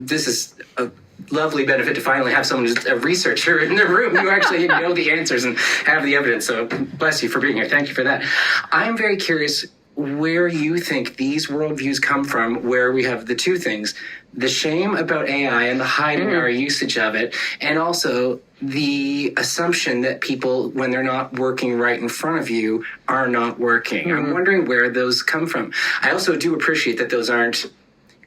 This is a lovely benefit to finally have someone, a researcher in the room who actually know the answers and have the evidence. So bless you for being here. Thank you for that. I'm very curious where you think these worldviews come from, where we have the two things, the shame about AI and the hiding our usage of it, and also the assumption that people, when they're not working right in front of you, are not working. I'm wondering where those come from. I also do appreciate that those aren't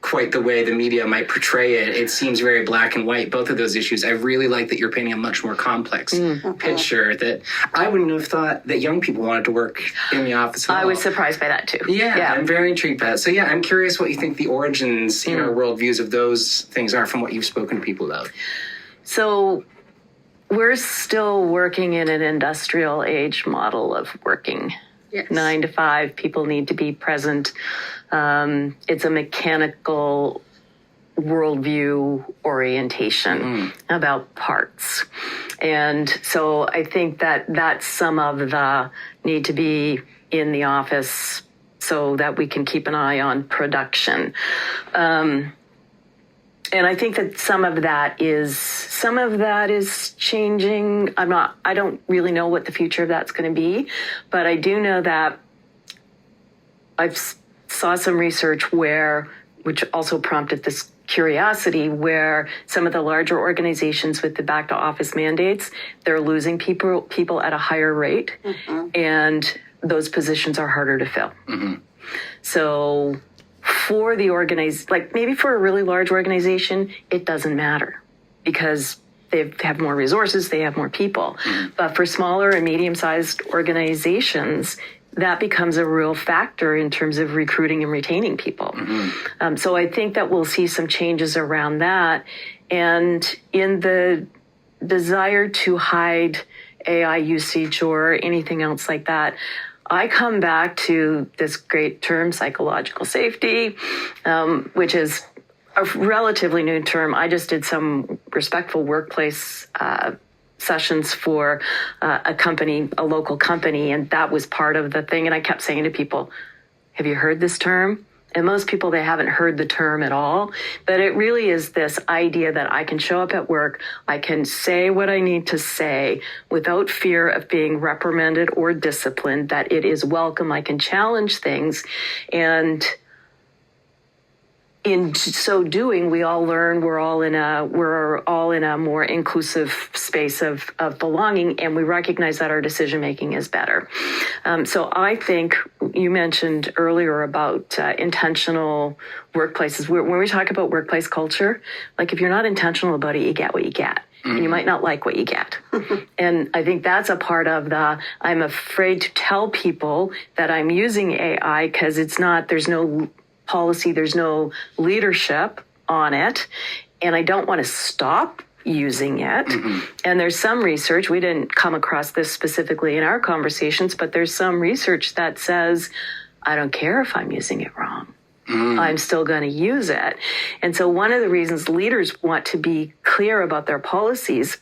quite the way the media might portray it. It seems very black and white, both of those issues. I really like that you're painting a much more complex picture that I wouldn't have thought that young people wanted to work in the office at all. I was surprised by that too. Yeah, I'm very intrigued by that. So yeah, I'm curious what you think the origins, worldviews of those things are from what you've spoken to people about. So we're still working in an industrial age model of working. Yes. 9 to 5, people need to be present. It's a mechanical worldview orientation about parts. And so I think that that's some of the need to be in the office so that we can keep an eye on production. And I think that some of that is changing. I don't really know what the future of that's going to be, but I do know that I've saw some research which also prompted this curiosity, where some of the larger organizations with the back to office mandates, they're losing people at a higher rate, and those positions are harder to fill. So for the maybe for a really large organization, it doesn't matter because they have more resources, they have more people. But for smaller and medium-sized organizations, that becomes a real factor in terms of recruiting and retaining people. So I think that we'll see some changes around that. And in the desire to hide AI usage or anything else like that, I come back to this great term, psychological safety, which is a relatively new term. I just did some respectful workplace sessions for a local company, and that was part of the thing. And I kept saying to people, have you heard this term? And most people, they haven't heard the term at all. But it really is this idea that I can show up at work, I can say what I need to say without fear of being reprimanded or disciplined, that it is welcome, I can challenge things. And in so doing, we all learn we're all in a more inclusive space of belonging, and we recognize that our decision making is better. So I think you mentioned earlier about intentional workplaces. When we talk about workplace culture, like if you're not intentional about it, you get what you get. And you might not like what you get. And I think that's a part of I'm afraid to tell people that I'm using AI because there's no policy, there's no leadership on it, and I don't want to stop using it. And there's some research, we didn't come across this specifically in our conversations, but there's some research that says, I don't care if I'm using it wrong. I'm still going to use it. And so one of the reasons leaders want to be clear about their policies,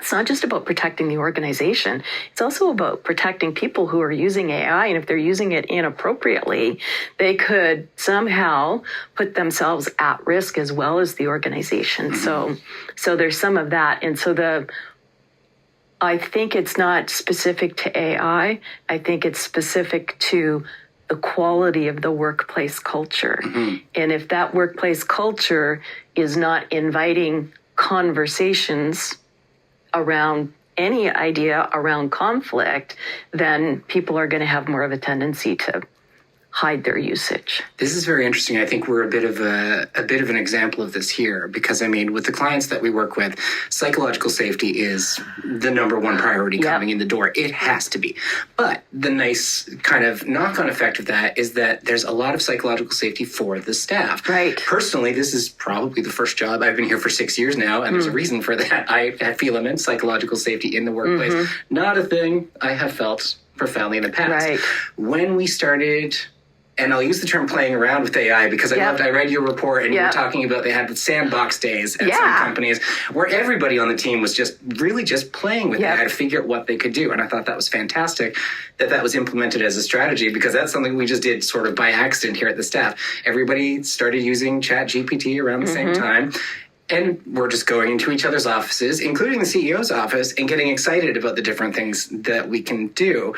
it's not just about protecting the organization. It's also about protecting people who are using AI. And if they're using it inappropriately, they could somehow put themselves at risk as well as the organization. So there's some of that. And so I think it's not specific to AI. I think it's specific to the quality of the workplace culture. And if that workplace culture is not inviting conversations around any idea around conflict, then people are going to have more of a tendency to hide their usage. This is very interesting. I think we're a bit of an example of this here, because I mean, with the clients that we work with, psychological safety is the number one priority coming in the door. It has to be. But the nice kind of knock-on effect of that is that there's a lot of psychological safety for the staff. Right. Personally, this is probably the first job. I've been here for 6 years now, and there's a reason for that. I feel immense psychological safety in the workplace. Not a thing I have felt profoundly in the past. Right. When we started and I'll use the term playing around with AI because I read your report and you were talking about they had the sandbox days at some companies where everybody on the team was just really just playing with AI to figure out what they could do. And I thought that was fantastic that was implemented as a strategy, because that's something we just did sort of by accident here at the staff. Everybody started using ChatGPT around the same time. And we're just going into each other's offices, including the CEO's office, and getting excited about the different things that we can do.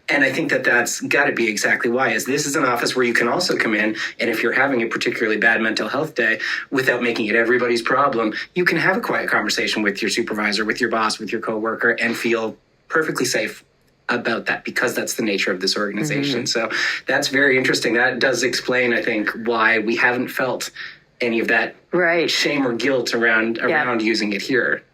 And I think that's got to be exactly why, is this is an office where you can also come in, and if you're having a particularly bad mental health day, without making it everybody's problem, you can have a quiet conversation with your supervisor, with your boss, with your coworker, and feel perfectly safe about that, because that's the nature of this organization. So that's very interesting. That does explain, I think, why we haven't felt any of that shame or guilt around using it here.